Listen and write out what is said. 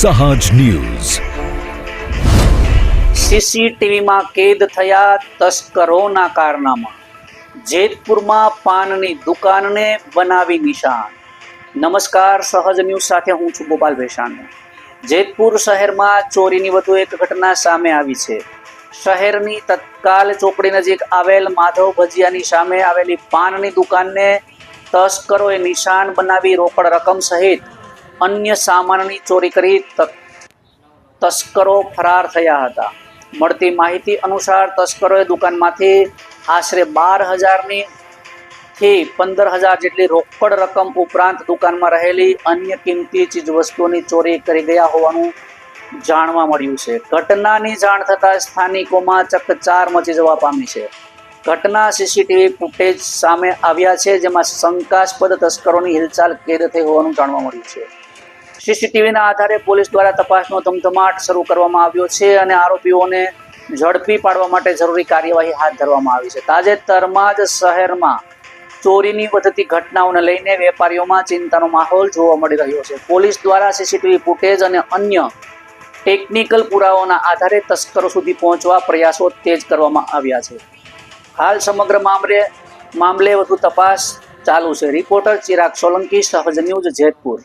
સહજ ન્યૂઝ। સીસીટીવીમાં કેદ થયા તસ્કરોના કારનામા। જેતપુરમાં પાનની દુકાનને બનાવી નિશાન। નમસ્કાર, સહજ ન્યૂઝ સાથે હું છું ગોપાલ ભેસાણ। જેતપુર શહેરમાં ચોરીની વધુ એક ઘટના સામે આવી છે। શહેરની તત્કાલ ચોકડી નજીક આવેલ માધવ ભજીયાની સામે આવેલી પાનની દુકાનને તસ્કરોએ નિશાન બનાવી રોકડ રકમ સહિત અન્ય સામાનની ચોરી કરી તસ્કરો ફરાર થયા હતા। મળતી માહિતી અનુસાર તસ્કરોએ દુકાનમાંથી આશરે 12,000 થી 15,000 જેટલી રોકડ રકમ ઉપરાંત દુકાનમાં રહેલી અન્ય કિંમતી ચીજવસ્તુઓની ચોરી કરી ગયા હોવાનું જાણવા મળ્યું છે। ઘટનાની જાણ થતાં સ્થાનિકોમાં ચકચાર મચી જવા પામી છે। ઘટના સીસીટીવી ફૂટેજ સામે આવ્યા છે, જેમાં શંકાસ્પદ તસ્કરોની હિલચાલ કેદ થઈ હોવાનું જાણવા મળ્યું છે। સીસીટીવીના આધારે પોલીસ દ્વારા તપાસનો ધમધમાટ શરૂ કરવામાં આવ્યો છે અને આરોપીઓને ઝડપી પાડવા માટે જરૂરી કાર્યવાહી હાથ ધરવામાં આવી છે। તાજેતરમાં જ શહેરમાં ચોરીની વધતી ઘટનાઓને લઈને વેપારીઓમાં ચિંતાનો માહોલ જોવા મળી રહ્યો છે। પોલીસ દ્વારા સીસીટીવી ફૂટેજ અને અન્ય ટેકનિકલ પુરાવાઓના આધારે તસ્કરો સુધી પહોંચવા પ્રયાસો તેજ કરવામાં આવ્યા છે। હાલ સમગ્ર મામલે વધુ તપાસ ચાલુ છે। રિપોર્ટર ચિરાગ સોલંકી, સહજ ન્યૂઝ, જેતપુર।